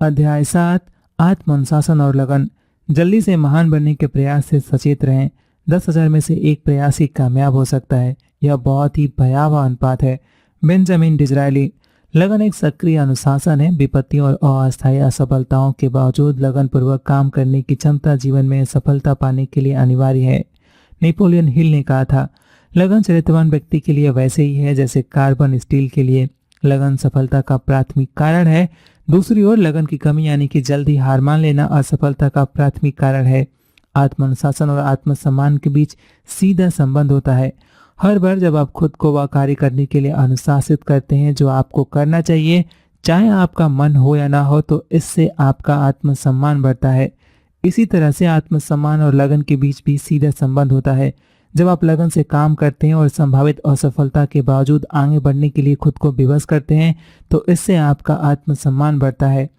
अध्याय 7 आत्म अनुशासन और लगन। जल्दी से महान बनने के प्रयास से सचेत रहें। 10,000 में से एक प्रयास ही कामयाब हो सकता है। यह बहुत ही भयावह अनुपात है। Benjamin Disraeli. लगन एक सक्रिय अनुशासन है। विपत्तियों और अस्थायी असफलताओं के बावजूद लगन पूर्वक काम करने की क्षमता जीवन में सफलता पाने के लिए अनिवार्य है। नेपोलियन हिल ने कहा था, लगन चरित्रवान व्यक्ति के लिए वैसे ही है जैसे कार्बन स्टील के लिए। लगन सफलता का प्राथमिक कारण है। दूसरी ओर लगन की कमी यानी कि जल्दी हार मान लेना असफलता का प्राथमिक कारण है। आत्मानुशासन और आत्मसम्मान के बीच सीधा संबंध होता है। हर बार जब आप खुद को वह कार्य करने के लिए अनुशासित करते हैं जो आपको करना चाहिए, चाहे आपका मन हो या ना हो, तो इससे आपका आत्मसम्मान बढ़ता है। इसी तरह से आत्मसम्मान और लगन के बीच भी सीधा संबंध होता है। जब आप लगन से काम करते हैं और संभावित असफलता के बावजूद आगे बढ़ने के लिए खुद को विवश करते हैं, तो इससे आपका आत्मसम्मान बढ़ता है।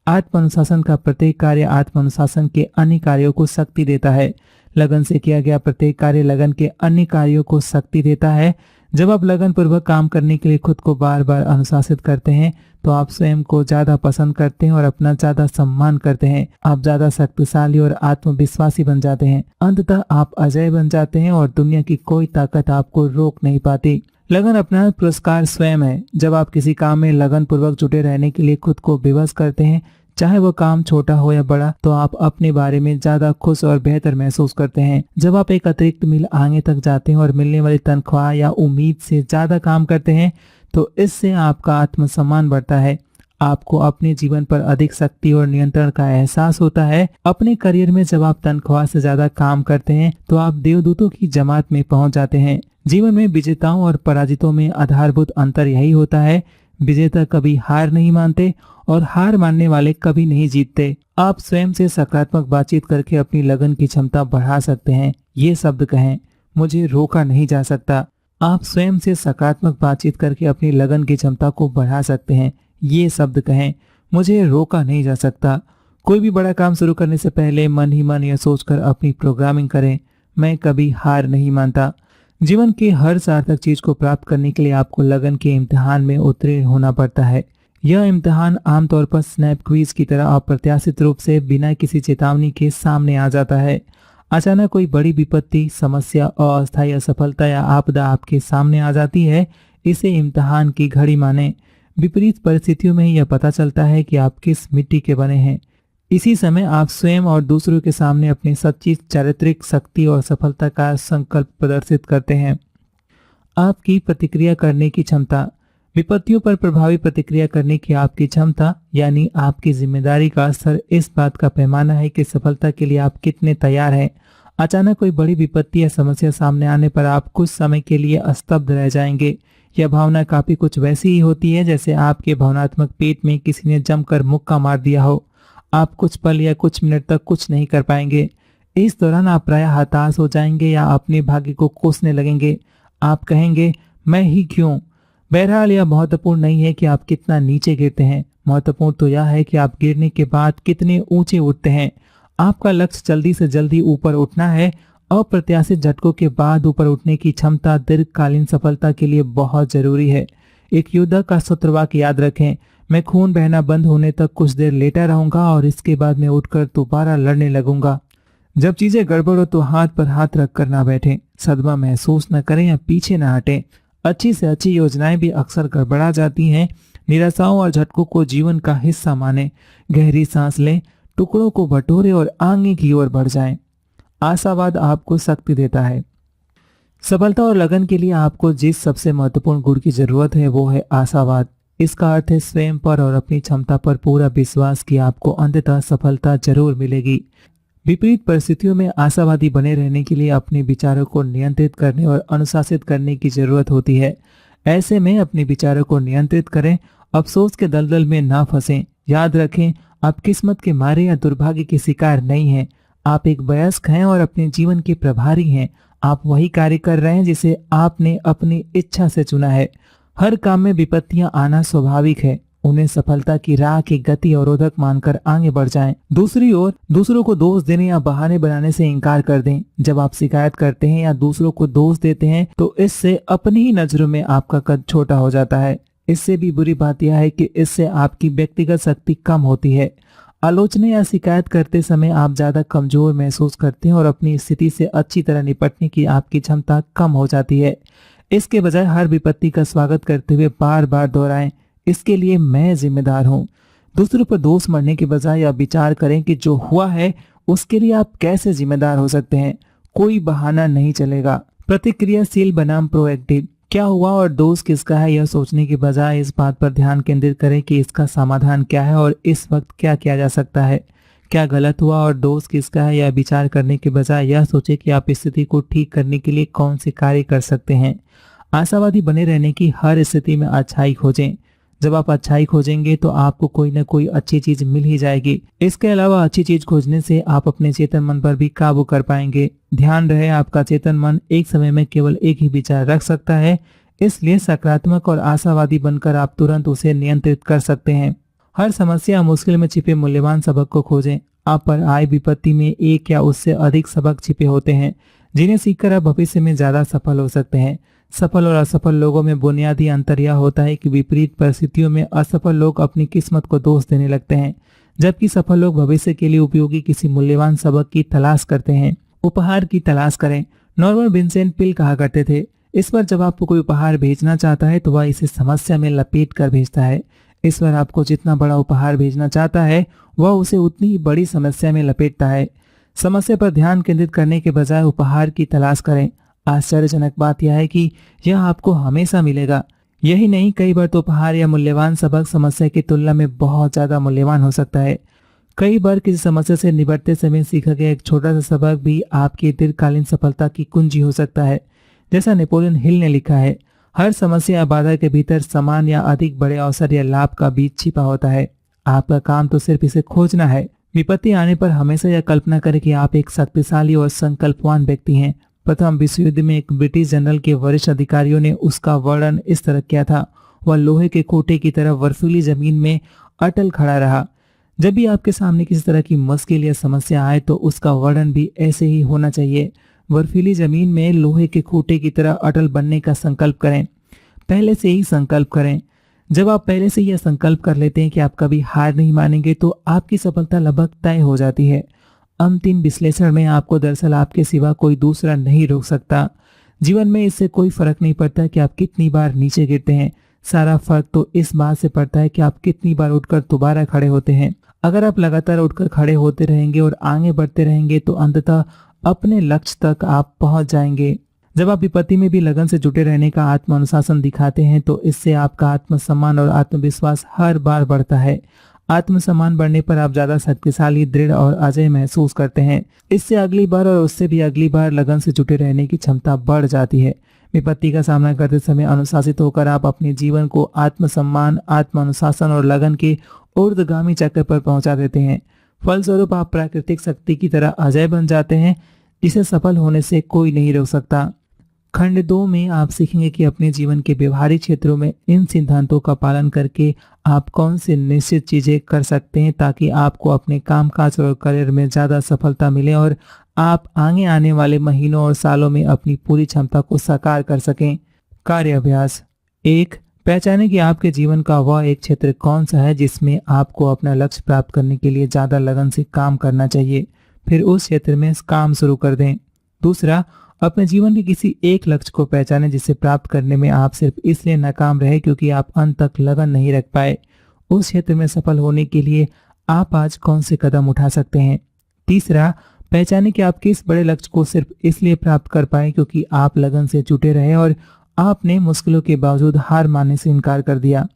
आत्म अनुशासन का प्रत्येक कार्य आत्म अनुशासन के अन्य कार्यों को शक्ति देता है। लगन से किया गया प्रत्येक कार्य लगन के अन्य कार्यों को शक्ति देता है। जब आप लगन पूर्वक काम करने के लिए खुद को बार बार अनुशासित करते हैं, तो आप स्वयं को ज्यादा पसंद करते हैं और अपना ज्यादा सम्मान करते हैं। आप ज्यादा शक्तिशाली और आत्मविश्वासी बन जाते हैं। अंततः आप अजय बन जाते हैं और दुनिया की कोई ताकत आपको रोक नहीं पाती। लगन अपना पुरस्कार स्वयं है। जब आप किसी काम में लगन पूर्वक जुटे रहने के लिए खुद को विवश करते हैं, चाहे वो काम छोटा हो या बड़ा, तो आप अपने बारे में ज्यादा खुश और बेहतर महसूस करते हैं। जब आप एक अतिरिक्त मील आगे तक जाते हैं और मिलने वाली तनख्वाह या उम्मीद से ज्यादा काम करते हैं, तो इससे आपका आत्मसम्मान बढ़ता है। आपको अपने जीवन पर अधिक शक्ति और नियंत्रण का एहसास होता है। अपने करियर में जब आप तनख्वाह से ज्यादा काम करते हैं, तो आप देवदूतों की जमात में पहुंच जाते हैं। जीवन में विजेताओं और पराजितों में आधारभूत अंतर यही होता है। विजेता कभी हार नहीं मानते और हार मानने वाले कभी नहीं जीतते। आप स्वयं से सकारात्मक बातचीत करके अपनी लगन की क्षमता बढ़ा सकते हैं। ये शब्द कहें, मुझे रोका नहीं जा सकता। आप स्वयं से सकारात्मक बातचीत करके अपनी लगन की क्षमता को बढ़ा सकते हैं। ये शब्द कहें, मुझे रोका नहीं जा सकता। कोई भी बड़ा काम शुरू करने से पहले मन ही मन यह सोचकर अपनी प्रोग्रामिंग करें, मैं कभी हार नहीं मानता। जीवन के हर सार्थक चीज को प्राप्त करने के लिए आपको लगन के इम्तिहान में उत्तीर्ण होना पड़ता है। यह इम्तिहान आमतौर पर स्नैप क्विज की तरह अप्रत्याशित रूप से बिना किसी चेतावनी के सामने आ जाता है। अचानक कोई बड़ी विपत्ति, समस्या, अस्थायी असफलता या आपदा आपके सामने आ जाती है। इसे इम्तिहान की घड़ी माने। विपरीत परिस्थितियों में यह पता चलता है कि आप किस मिट्टी के बने हैं। इसी समय आप स्वयं और दूसरों के सामने अपनी सच्ची चारित्रिक शक्ति और सफलता का संकल्प प्रदर्शित करते हैं। आपकी प्रतिक्रिया करने की क्षमता। विपत्तियों पर प्रभावी प्रतिक्रिया करने की आपकी क्षमता यानी आपकी जिम्मेदारी का स्तर इस बात का पैमाना है कि सफलता के लिए आप कितने तैयार हैं। अचानक कोई बड़ी विपत्ति या समस्या सामने आने पर आप कुछ समय के लिए स्तब्ध रह जाएंगे। यह भावना काफी कुछ वैसी ही होती है जैसे आपके भावनात्मक पेट में किसी ने जमकर मुक्का मार दिया हो। आप कुछ पल या कुछ मिनट तक कुछ नहीं कर पाएंगे। इस दौरान आप प्रायः हताश हो जाएंगे या अपने भाग्य को कोसने लगेंगे। आप कहेंगे, मैं ही क्यों। बहरहाल यह महत्वपूर्ण नहीं है कि आप कितना नीचे गिरते हैं। महत्वपूर्ण तो यह है कि आप गिरने के बाद कितने ऊंचे उठते हैं। आपका लक्ष्य जल्दी से जल्दी ऊपर उठना है। अप्रत्याशित झटकों के बाद ऊपर उठने की क्षमता दीर्घकालीन सफलता के लिए बहुत जरूरी है। एक योद्धा का सूत्रवाक्य याद रखें, मैं खून बहना बंद होने तक कुछ देर लेटा रहूंगा और इसके बाद मैं उठकर दोबारा लड़ने लगूंगा। जब चीजें गड़बड़ हो तो हाथ पर हाथ रखकर ना बैठें, सदमा महसूस न करें या पीछे न हटें। अच्छी से अच्छी योजनाएं भी अक्सर गड़बड़ा जाती हैं। निराशाओं और झटकों को जीवन का हिस्सा माने। गहरी सांस लें, टुकड़ों को बटोरे और आगे की ओर बढ़ जाएं। आशावाद आपको शक्ति देता है। सफलता और लगन के लिए आपको जिस सबसे महत्वपूर्ण गुण की जरूरत है वो है आशावाद। इसका अर्थ है स्वयं पर और अपनी क्षमता पर पूरा विश्वास कि आपको अंततः सफलता जरूर मिलेगी। विपरीत परिस्थितियों में आशावादी बने रहने के लिए अपने विचारों को नियंत्रित करने और अनुशासित करने की जरूरत होती है। ऐसे में अपने विचारों को नियंत्रित करें, अफसोस के दलदल में ना फंसें। याद रखें, आप किस्मत के मारे या दुर्भाग्य के शिकार नहीं हैं। आप एक वयस्क हैं और अपने जीवन के प्रभारी हैं। आप वही कार्य कर रहे हैं जिसे आपने अपनी इच्छा से चुना है। हर काम में विपत्तियां आना स्वाभाविक है। उन्हें सफलता की राह की गति अवरोधक मानकर आगे बढ़ जाएं। दूसरी ओर दूसरों को दोष देने या बहाने बनाने से इनकार कर दें। जब आप शिकायत करते हैं या दूसरों को दोष देते हैं, तो इससे अपनी ही नजरों में आपका कद छोटा हो जाता है। इससे भी बुरी बात यह है कि इससे आपकी व्यक्तिगत शक्ति कम होती है। आलोचना या शिकायत करते समय आप ज्यादा कमजोर महसूस करते हैं और अपनी स्थिति से अच्छी तरह निपटने की आपकी क्षमता कम हो जाती है। इसके बजाय हर विपत्ति का स्वागत करते हुए बार बार दोहराएं, इसके लिए मैं जिम्मेदार हूँ। दूसरों पर दोष मढ़ने के बजाय आप विचार करें कि जो हुआ है उसके लिए आप कैसे जिम्मेदार हो सकते हैं। कोई बहाना नहीं चलेगा। प्रतिक्रियाशील बनाम प्रोएक्टिव। क्या हुआ और दोष किसका है यह सोचने के बजाय इस बात पर ध्यान केंद्रित करें कि इसका समाधान क्या है और इस वक्त क्या किया जा सकता है। क्या गलत हुआ और दोष किसका है यह विचार करने के बजाय यह सोचें कि आप स्थिति को ठीक करने के लिए कौन से कार्य कर सकते हैं। आशावादी बने रहने की हर स्थिति में अच्छाई खोजें। जब आप अच्छाई खोजेंगे तो आपको कोई ना कोई अच्छी चीज मिल ही जाएगी। इसके अलावा अच्छी चीज खोजने से आप अपने चेतन मन पर भी काबू कर पाएंगे। ध्यान रहे, आपका चेतन मन एक समय में केवल एक ही विचार रख सकता है, इसलिए सकारात्मक और आशावादी बनकर आप तुरंत उसे नियंत्रित कर सकते हैं। हर समस्या मुश्किल में छिपे मूल्यवान सबक को खोजें। आप पर आए विपत्ति में एक या उससे अधिक सबक छिपे होते हैं जिन्हें सीखकर आप भविष्य में ज्यादा सफल हो सकते हैं। सफल और असफल लोगों में बुनियादी अंतर यह होता है कि विपरीत परिस्थितियों में असफल लोग अपनी किस्मत को दोष देने लगते हैं, जबकि सफल लोग भविष्य के लिए उपयोगी किसी मूल्यवान सबक की तलाश करते हैं। उपहार की तलाश करें। नॉर्मन विंसेंट पील कहा करते थे, ईश्वर जब आपको कोई उपहार भेजना चाहता है तो वह इसे समस्या में लपेट कर भेजता है। ईश्वर आपको जितना बड़ा उपहार भेजना चाहता है वह उसे उतनी ही बड़ी समस्या में लपेटता है। समस्या पर ध्यान केंद्रित करने के बजाय उपहार की तलाश करें। आश्चर्यजनक बात यह है कि यह आपको हमेशा मिलेगा। यही नहीं, कई बार तो उपहार या मूल्यवान सबक समस्या की तुलना में बहुत ज्यादा मूल्यवान हो सकता है। कई बार किसी समस्या से निपटते समय सीखा गया एक छोटा सा सबक भी आपकी दीर्घकालीन सफलता की कुंजी हो सकता है। जैसा नेपोलियन हिल ने लिखा है, हर समस्या या बाधा के भीतर समान या अधिक बड़े अवसर या लाभ का बीज छिपा होता है। आपका काम तो सिर्फ इसे खोजना है। विपत्ति आने पर हमेशा यह कल्पना करें कि आप एक शक्तिशाली और संकल्पवान व्यक्ति हैं। प्रथम विश्व युद्ध में एक ब्रिटिश जनरल के वरिष्ठ अधिकारियों ने उसका वर्णन इस तरह किया था, वह लोहे के कोटे की तरह बर्फीली जमीन में अटल खड़ा रहा। जब भी आपके सामने किसी तरह की मुश्किल या समस्या आए तो उसका वर्णन भी ऐसे ही होना चाहिए। बर्फीली जमीन में लोहे के खूंटे की तरह अटल बनने का संकल्प करें। पहले से ही संकल्प करें। जब आप पहले से यह संकल्प कर लेते हैं कि आप कभी हार नहीं मानेंगे तो आपकी सफलता लगभग तय हो जाती है। अंतिम विश्लेषण में आपको दरअसल आपके सिवा कोई दूसरा नहीं रोक सकता। जीवन में इससे कोई फर्क नहीं पड़ता कि आप कितनी बार नीचे गिरते हैं, सारा फर्क तो इस बात से पड़ता है कि आप कितनी बार उठकर दोबारा खड़े होते हैं। अगर आप लगातार उठकर खड़े होते रहेंगे और आगे बढ़ते रहेंगे तो अंततः अपने लक्ष्य तक आप पहुंच जाएंगे। जब आप विपत्ति में भी लगन से जुटे रहने का आत्म अनुशासन दिखाते हैं तो इससे आपका आत्मसम्मान और आत्मविश्वास हर बार बढ़ता है। आत्मसम्मान बढ़ने पर आप ज्यादा शक्तिशाली, दृढ़ और अजय महसूस करते हैं। इससे अगली बार और उससे भी अगली बार लगन से जुटे रहने की क्षमता बढ़ जाती है। विपत्ति का सामना करते समय अनुशासित होकर आप अपने जीवन को आत्मसम्मान, आत्म अनुशासन और लगन के ऊर्ध्वगामी चक्र पर पहुंचा देते हैं। फलस्वरूप आप प्राकृतिक शक्ति की तरह अजय बन जाते हैं, जिसे सफल होने से कोई नहीं रोक सकता। खंड 2 में आप सीखेंगे कि अपने जीवन के व्यवहारिक क्षेत्रों में इन सिद्धांतों का पालन करके आप कौन सी निश्चित चीजें कर सकते हैं ताकि आपको अपने कामकाज और करियर में ज्यादा सफलता मिले और आप आगे आने वाले महीनों और सालों में अपनी पूरी क्षमता को साकार कर सकें। कार्य अभ्यास 1, पहचानें कि आपके जीवन का वह एक क्षेत्र कौन सा है जिसमें आपको अपना लक्ष्य प्राप्त करने के लिए ज्यादा लगन से काम करना चाहिए। फिर उस क्षेत्र में काम शुरू कर दें। दूसरा, अपने जीवन के किसी एक लक्ष्य को पहचानें जिसे प्राप्त करने में आप सिर्फ इसलिए नाकाम रहे क्योंकि आप अंत तक लगन नहीं रख पाए। उस क्षेत्र में सफल होने के लिए आप आज कौन से कदम उठा सकते हैं। तीसरा, पहचानें कि आप किस बड़े लक्ष्य को सिर्फ इसलिए प्राप्त कर पाए क्योंकि आप लगन से जुटे रहे और आपने मुश्किलों के बावजूद हार मानने से इनकार कर दिया।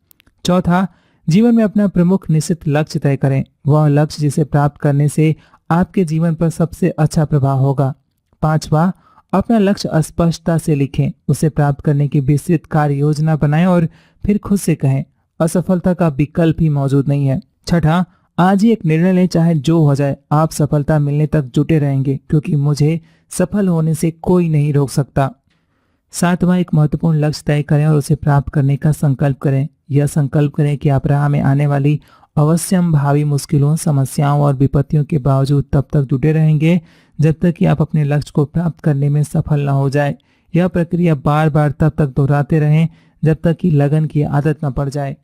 चौथा, जीवन में अपना प्रमुख निश्चित लक्ष्य तय करें, वह लक्ष्य जिसे प्राप्त करने से आपके जीवन पर सबसे अच्छा प्रभाव होगा। पांचवा, अपना लक्ष्य स्पष्टता से लिखें, उसे प्राप्त करने की विस्तृत कार्य योजना बनाएं और फिर खुद से कहें असफलता का विकल्प ही मौजूद नहीं है। छठा, आज ही एक निर्णय लें, चाहे जो हो जाए आप सफलता मिलने तक जुटे रहेंगे क्योंकि मुझे सफल होने से कोई नहीं रोक सकता। सातवां, एक महत्वपूर्ण लक्ष्य तय करें और उसे प्राप्त करने का संकल्प करें। यह संकल्प करें कि आप राह में आने वाली अवश्यम भावी मुश्किलों, समस्याओं और विपत्तियों के बावजूद तब तक जुटे रहेंगे जब तक कि आप अपने लक्ष्य को प्राप्त करने में सफल न हो जाए। यह प्रक्रिया बार बार तब तक दोहराते रहें जब तक कि लगन की आदत न पड़ जाए।